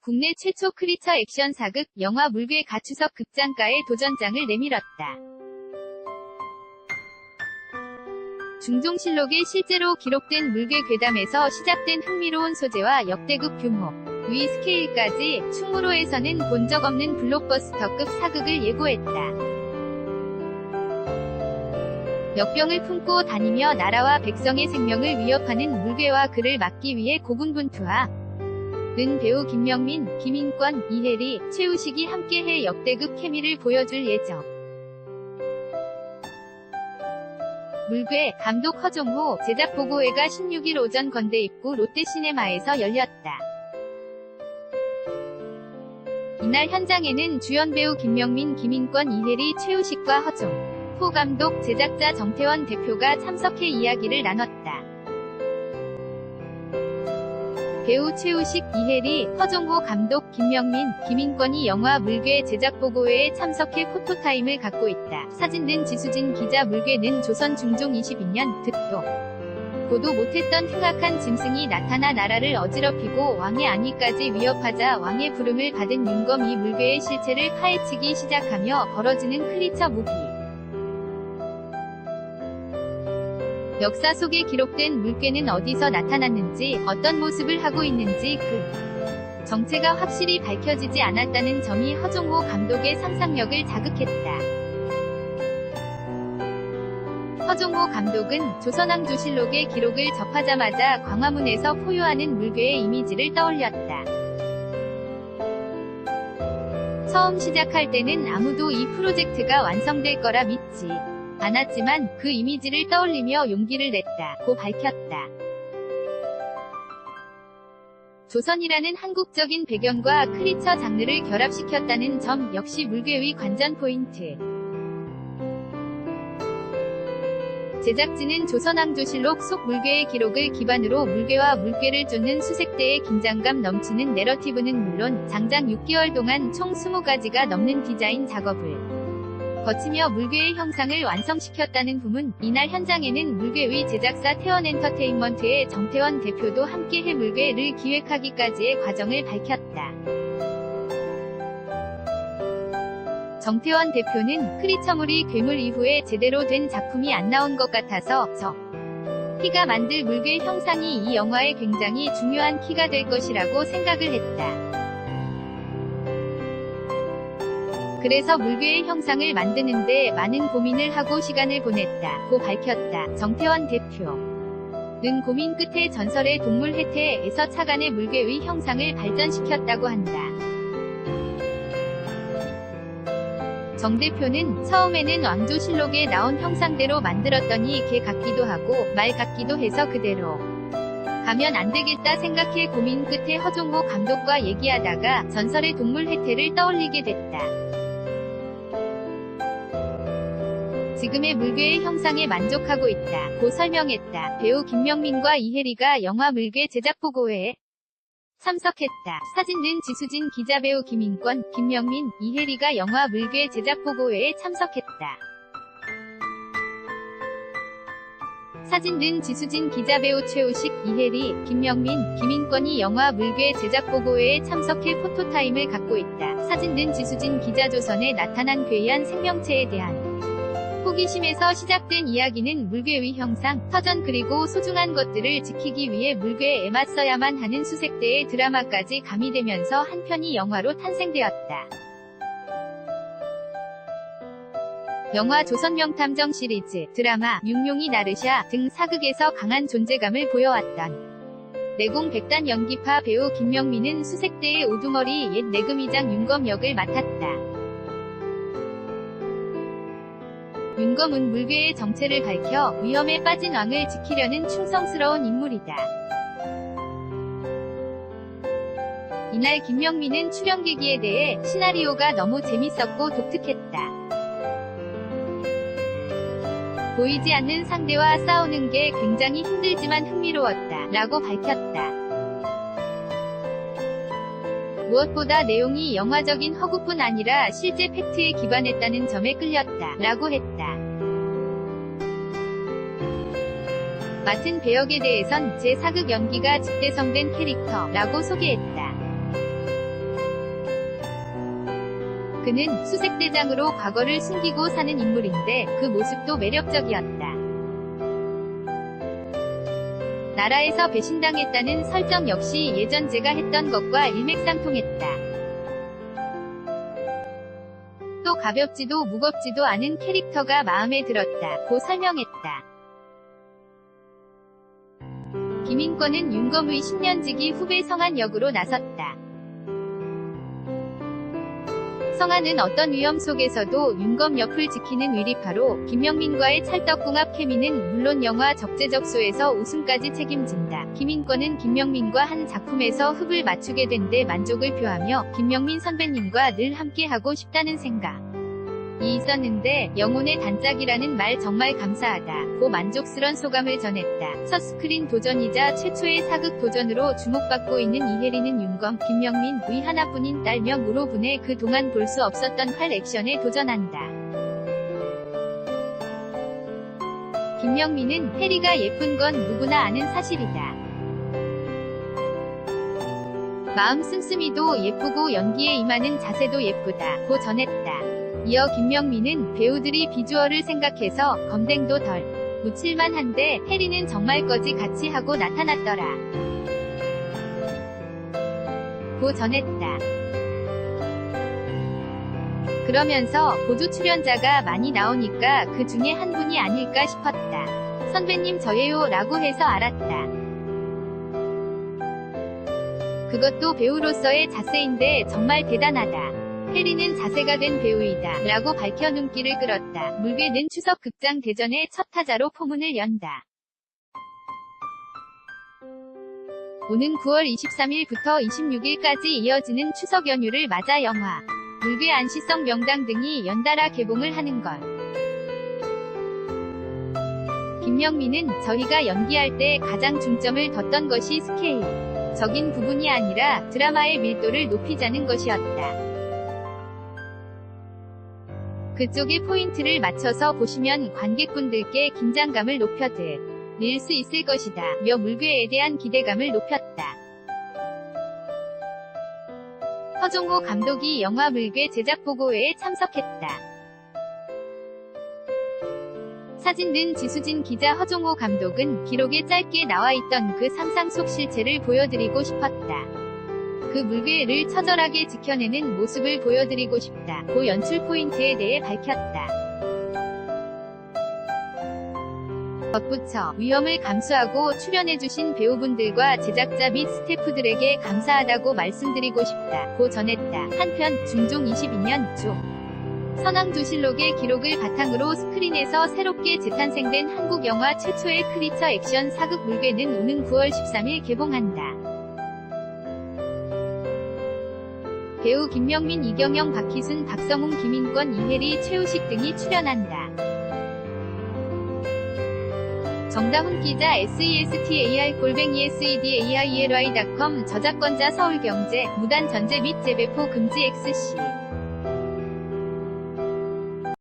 국내 최초 크리처 액션 사극 영화 물괴 가추석 극장가에 도전장을 내밀었다. 중종실록에 실제로 기록된 물괴 괴담에서 시작된 흥미로운 소재와 역대급 규모, 위 스케일까지 충무로에서는 본 적 없는 블록버스터급 사극을 예고했다. 역병을 품고 다니며 나라와 백성의 생명을 위협하는 물괴와 그를 막기 위해 고군분투하는 배우 김명민, 김인권, 이혜리, 최우식이 함께해 역대급 케미를 보여줄 예정. 물괴, 감독 허종호, 제작 보고회가 16일 오전 건대입구 롯데시네마에서 열렸다. 이날 현장에는 주연 배우 김명민, 김인권, 이혜리, 최우식과 허종 호 감독, 제작자 정태원 대표가 참석해 이야기를 나눴다. 배우 최우식, 이혜리, 허종호 감독, 김명민, 김인권이 영화 물괴 제작 보고회에 참석해 포토타임을 갖고 있다. 사진 는 지수진 기자. 물괴는 조선 중종 22년 듣도 보도 못했던 흉악한 짐승이 나타나 나라를 어지럽히고 왕의 안위까지 위협하자 왕의 부름을 받은 윤검이 물괴의 실체를 파헤치기 시작하며 벌어지는 크리처 무비. 역사 속에 기록된 물괴는 어디서 나타났는지, 어떤 모습을 하고 있는지 그 정체가 확실히 밝혀지지 않았다는 점이 허종호 감독의 상상력을 자극했다. 허종호 감독은 조선왕조실록의 기록을 접하자마자 광화문에서 포효하는 물괴의 이미지를 떠올렸다. 처음 시작할 때는 아무도 이 프로젝트가 완성될 거라 믿지 않았지만 그 이미지를 떠올리며 용기를 냈다고 밝혔다. 조선이라는 한국적인 배경과 크리처 장르를 결합시켰다는 점 역시 물괴의 관전 포인트. 제작진은 조선왕조실록 속 물괴의 기록을 기반으로 물괴와 물괴를 쫓는 수색대의 긴장감 넘치는 내러티브는 물론 장장 6개월 동안 총 20가지가 넘는 디자인 작업을 거치며 물괴의 형상을 완성시켰다는 부문. 이날 현장에는 물괴의 제작사 태원엔터테인먼트의 정태원 대표도 함께해 물괴를 기획하기까지의 과정을 밝혔다. 정태원 대표는 크리처물이 괴물 이후에 제대로 된 작품이 안 나온 것 같아서 희가 만들 물괴 형상이 이 영화의 굉장히 중요한 키가 될 것이라고 생각을 했다. 그래서 물괴의 형상을 만드는데 많은 고민을 하고 시간을 보냈다고 밝혔다. 정태원 대표는 고민 끝에 전설의 동물 해태에서 차관의 물괴의 형상을 발전시켰다고 한다. 정 대표는 처음에는 왕조실록에 나온 형상대로 만들었더니 개 같기도 하고 말 같기도 해서 그대로 가면 안 되겠다 생각해 고민 끝에 허종호 감독과 얘기하다가 전설의 동물 해태를 떠올리게 됐다. 지금의 물괴의 형상에 만족하고 있다고 설명했다. 배우 김명민과 이혜리가 영화 물괴 제작 보고회에 참석했다. 사진 는 지수진 기자. 배우 김인권, 김명민, 이혜리가 영화 물괴 제작 보고회에 참석했다. 사진 는 지수진 기자. 배우 최우식, 이혜리, 김명민, 김인권이 영화 물괴 제작 보고회에 참석해 포토타임을 갖고 있다. 사진 는 지수진 기자. 조선에 나타난 괴이한 생명체에 대한 호기심에서 시작된 이야기는 물괴의 형상, 터전 그리고 소중한 것들을 지키기 위해 물괴에 맞서야만 하는 수색대의 드라마까지 가미되면서 한 편이 영화로 탄생되었다. 영화 조선명탐정 시리즈, 드라마, 육룡이 나르샤 등 사극에서 강한 존재감을 보여왔던 내공백단 연기파 배우 김명민은 수색대의 우두머리 옛 내금의장 윤검 역을 맡았다. 윤검은 물괴의 정체를 밝혀 위험에 빠진 왕을 지키려는 충성스러운 인물이다. 이날 김명민은 출연계기에 대해 시나리오가 너무 재밌었고 독특했다. 보이지 않는 상대와 싸우는 게 굉장히 힘들지만 흥미로웠다. 라고 밝혔다. 무엇보다 내용이 영화적인 허구뿐 아니라 실제 팩트에 기반했다는 점에 끌렸다. 라고 했다. 맡은 배역에 대해선 제 사극 연기가 집대성된 캐릭터 라고 소개했다. 그는 수색대장으로 과거를 숨기고 사는 인물인데 그 모습도 매력적이었다. 나라에서 배신당했다는 설정 역시 예전 제가 했던 것과 일맥상통했다. 또 가볍지도 무겁지도 않은 캐릭터가 마음에 들었다. 고 설명했다. 김인권은 윤검의 10년지기 후배 성한 역으로 나섰다. 성한은 어떤 위험 속에서도 윤검 옆을 지키는 위리파로 김명민과의 찰떡궁합 케미는 물론 영화 적재적소에서 우승까지 책임진다. 김인권은 김명민과 한 작품에서 흡을 맞추게 된 데 만족을 표하며 김명민 선배님과 늘 함께하고 싶다는 생각이 있었는데 영혼의 단짝이라는 말 정말 감사하다. 고 만족스런 소감을 전했다. 첫 스크린 도전이자 최초의 사극 도전으로 주목받고 있는 이혜리는 윤검, 김명민의 하나뿐인 딸며 무로분의 그동안 볼 수 없었던 활 액션에 도전한다. 김명민은 혜리가 예쁜 건 누구나 아는 사실이다. 마음 씀씀이도 예쁘고 연기에 임하는 자세도 예쁘다. 고 전했다. 이어 김명민은 배우들이 비주얼을 생각해서 검댕도 덜 묻힐만 한데 혜리는 정말 거지 같이 하고 나타났더라. 고 전했다. 그러면서 보조 출연자가 많이 나오니까 그 중에 한 분이 아닐까 싶었다. 선배님 저예요 라고 해서 알았다. 그것도 배우로서의 자세인데 정말 대단하다. 혜리는 자세가 된 배우이다 라고 밝혀 눈길을 끌었다. 물개는 추석 극장 대전의 첫 타자로 포문을 연다. 오는 9월 23일부터 26일까지 이어지는 추석 연휴를 맞아 영화 물개 안시성 명당 등이 연달아 개봉을 하는 것. 김명민은 저희가 연기할 때 가장 중점을 뒀던 것이 스케일적인 부분이 아니라 드라마의 밀도를 높이자는 것이었다. 그쪽에 포인트를 맞춰서 보시면 관객분들께 긴장감을 높여드릴 수 있을 것이다. 며 물괴에 대한 기대감을 높였다. 허종호 감독이 영화 물괴 제작 보고회에 참석했다. 사진 는 지수진 기자. 허종호 감독은 기록에 짧게 나와있던 그 상상 속 실체를 보여드리고 싶었다. 그 물괴를 처절하게 지켜내는 모습을 보여드리고 싶다. 고 연출 포인트에 대해 밝혔다. 덧붙여 위험을 감수하고 출연해주신 배우분들과 제작자 및 스태프들에게 감사하다고 말씀드리고 싶다. 고 전했다. 한편 중종 22년 중 선왕조실록의 기록을 바탕으로 스크린에서 새롭게 재탄생된 한국 영화 최초의 크리처 액션 사극 물괴는 오는 9월 13일 개봉한다. 배우 김명민, 이경영, 박희순, 박성웅, 김인권, 이혜리, 최우식 등이 출연한다. 정다훈 기자. SESTAR@SEDAIRY.com. 저작권자 서울경제. 무단 전제 및 재배포 금지. XC